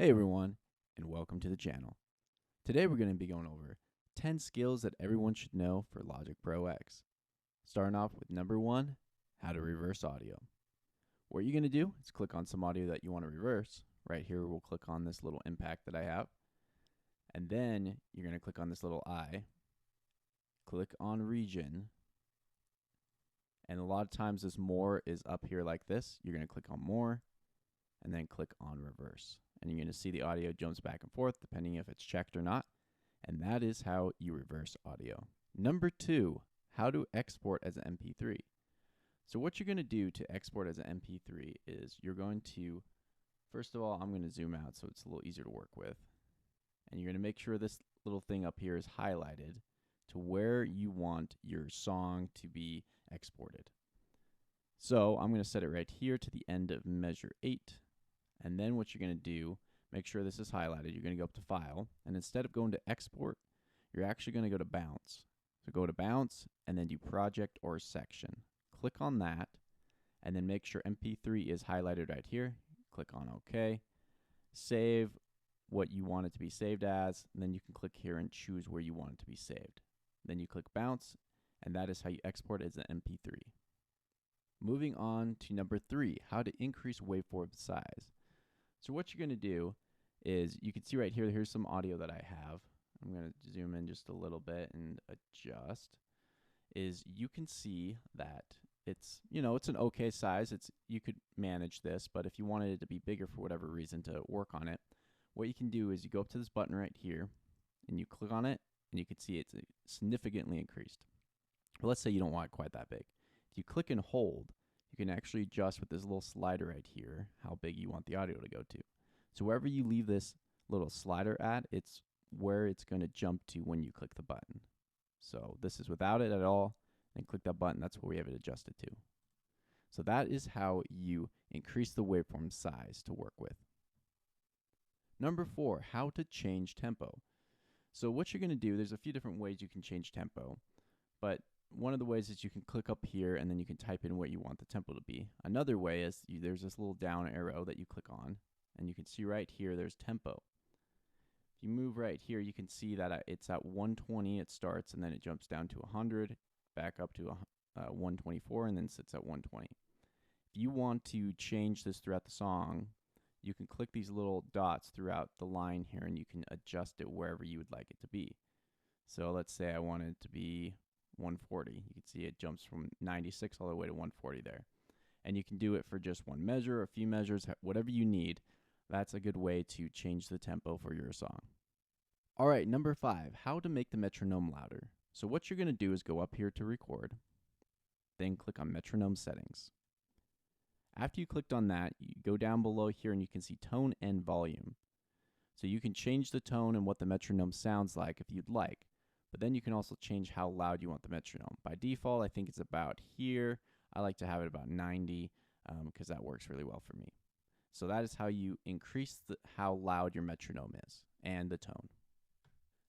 Hey everyone, and welcome to the channel. Today we're going to be going over 10 skills that everyone should know for Logic Pro X. Starting off with number 1, how to reverse audio. What you're going to do is click on some audio that you want to reverse. Right here we'll click on this little impact that I have. And then you're going to click on this little eye. Click on region. And a lot of times this more is up here like this. You're going to click on more and then click on reverse. And you're going to see the audio jumps back and forth depending if it's checked or not. And that is how you reverse audio. Number 2, how to export as an MP3. So what you're going to do to export as an MP3 is you're going to, first of all, I'm going to zoom out so it's a little easier to work with. And you're going to make sure this little thing up here is highlighted to where you want your song to be exported. So I'm going to set it right here to the end of measure 8. And then what you're going to do, make sure this is highlighted. You're going to go up to File, and instead of going to Export, you're actually going to go to Bounce. So go to Bounce, and then do Project or Section. Click on that, and then make sure MP3 is highlighted right here. Click on OK. Save what you want it to be saved as, and then you can click here and choose where you want it to be saved. Then you click Bounce, and that is how you export as an MP3. Moving on to number 3, how to increase waveform size. So what you're going to do is, you can see right here, here's some audio that I have. I'm going to zoom in just a little bit and adjust. Is you can see that it's, it's an okay size. You could manage this, but if you wanted it to be bigger for whatever reason to work on it, what you can do is you go up to this button right here and you click on it, and you can see it's significantly increased. But let's say you don't want it quite that big. If you click and hold, you can actually adjust with this little slider right here how big you want the audio to go to. So wherever you leave this little slider at, it's where it's going to jump to when you click the button. So this is without it at all, and click that button, that's where we have it adjusted to. So that is how you increase the waveform size to work with. Number 4, how to change tempo. So what you're going to do, there's a few different ways you can change tempo, but one of the ways is you can click up here and then you can type in what you want the tempo to be. Another way is there's this little down arrow that you click on, and you can see right here there's tempo. If you move right here, you can see that it's at 120 it starts, and then it jumps down to 100, back up to 124, and then sits at 120. If you want to change this throughout the song, you can click these little dots throughout the line here, and you can adjust it wherever you would like it to be. So let's say I want it to be 140. You can see it jumps from 96 all the way to 140 there. And you can do it for just one measure, a few measures, whatever you need. That's a good way to change the tempo for your song. All right, number 5, how to make the metronome louder. So what you're going to do is go up here to record, then click on metronome settings. After you clicked on that, you go down below here and you can see tone and volume. So you can change the tone and what the metronome sounds like if you'd like. But then you can also change how loud you want the metronome. By default, I think it's about here. I like to have it about 90 because that works really well for me. So that is how you increase how loud your metronome is and the tone.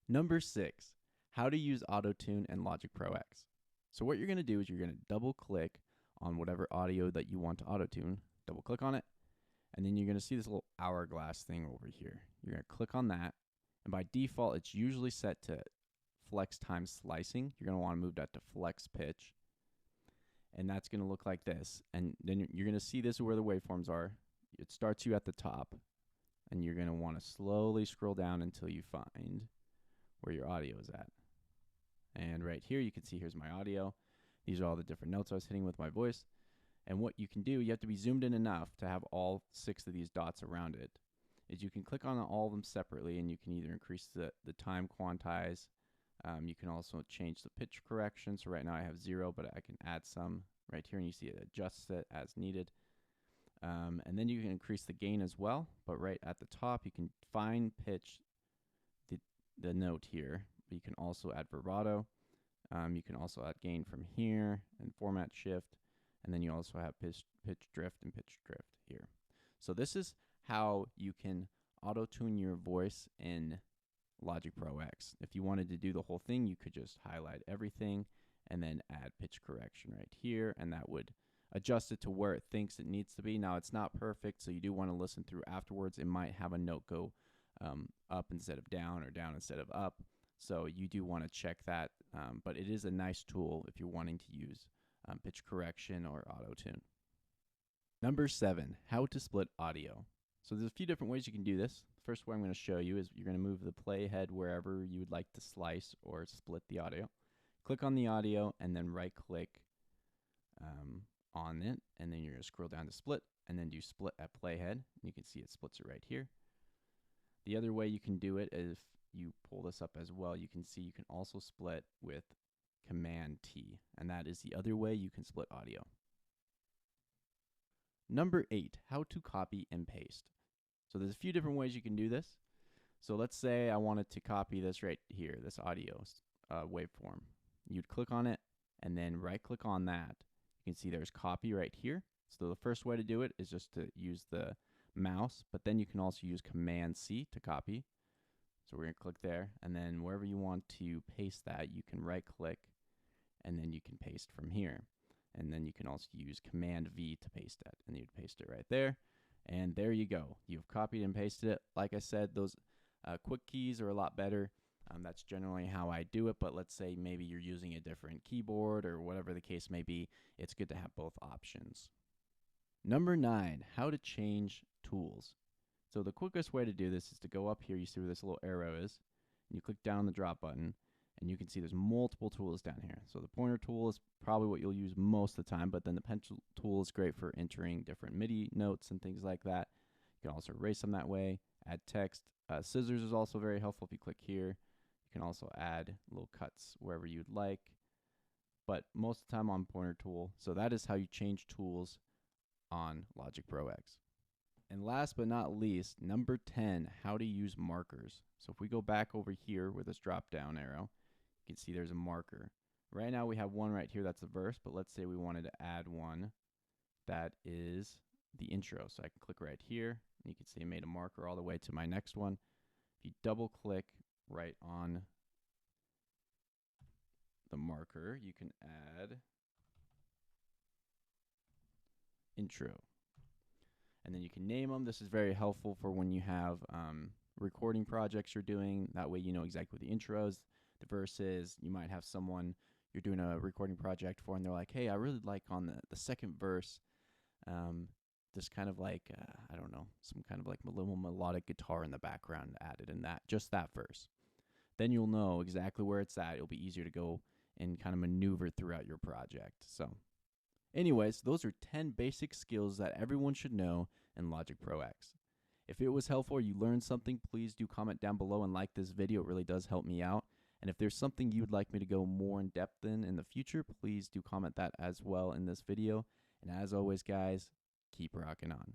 Number 6, how to use Autotune and Logic Pro X. So what you're going to do is you're going to double click on whatever audio that you want to auto-tune. Double click on it, and then you're going to see this little hourglass thing over here. You're going to click on that, and by default, it's usually set to flex time slicing. You're going to want to move that to flex pitch, and that's going to look like this. And then you're going to see this is where the waveforms are. It starts you at the top, and you're going to want to slowly scroll down until you find where your audio is at. And right here, you can see here's my audio. These are all the different notes I was hitting with my voice. And what you can do, you have to be zoomed in enough to have all 6 of these dots around it, is you can click on all of them separately, and you can either increase the time quantize. You can also change the pitch correction. So right now I have 0, but I can add some right here, and you see it adjusts it as needed. And then you can increase the gain as well, but right at the top you can fine pitch the note here. But you can also add vibrato. You can also add gain from here and format shift, and then you also have pitch drift and pitch drift here. So this is how you can auto-tune your voice in Logic Pro X. If you wanted to do the whole thing, you could just highlight everything and then add pitch correction right here, and that would adjust it to where it thinks it needs to be. Now, it's not perfect, so you do want to listen through afterwards. It might have a note go up instead of down or down instead of up. So you do want to check that, but it is a nice tool if you're wanting to use pitch correction or Autotune. Number 7, how to split audio. So there's a few different ways you can do this. The first way I'm going to show you is you're going to move the playhead wherever you would like to slice or split the audio. Click on the audio and then right click on it, and then you're going to scroll down to split and then do split at playhead. You can see it splits it right here. The other way you can do it is if you pull this up as well, you can see you can also split with Command T, and that is the other way you can split audio. Number 8, how to copy and paste. So there's a few different ways you can do this. So let's say I wanted to copy this right here, this audio waveform. You'd click on it and then right click on that. You can see there's copy right here. So the first way to do it is just to use the mouse, but then you can also use Command C to copy. So we're going to click there, and then wherever you want to paste that, you can right click and then you can paste from here. And then you can also use Command V to paste it, and you'd paste it right there. And there you go. You've copied and pasted it. Like I said, those quick keys are a lot better. That's generally how I do it, but let's say maybe you're using a different keyboard or whatever the case may be. It's good to have both options. Number 9, how to change tools. So the quickest way to do this is to go up here. You see where this little arrow is, and you click down on the drop button, and you can see there's multiple tools down here. So the pointer tool is probably what you'll use most of the time, but then the pencil tool is great for entering different MIDI notes and things like that. You can also erase them that way, add text. Scissors is also very helpful if you click here. You can also add little cuts wherever you'd like, but most of the time on pointer tool. So that is how you change tools on Logic Pro X. And last but not least, number 10, how to use markers. So if we go back over here with this drop down arrow, you can see there's a marker. Right now we have one right here that's the verse, but let's say we wanted to add one that is the intro. So I can click right here, and you can see I made a marker all the way to my next one. If you double click right on the marker, you can add intro. And then you can name them. This is very helpful for when you have recording projects you're doing. That way you know exactly what the intro is, the verse is. You might have someone you're doing a recording project for, and they're like, hey, I really like on the second verse, this kind of like, I don't know, some kind of like a little melodic guitar in the background added in that, just that verse. Then you'll know exactly where it's at. It'll be easier to go and kind of maneuver throughout your project. So anyways, those are 10 basic skills that everyone should know in Logic Pro X. If it was helpful or you learned something, please do comment down below and like this video. It really does help me out. And if there's something you'd like me to go more in depth in the future, please do comment that as well in this video. And as always, guys, keep rocking on.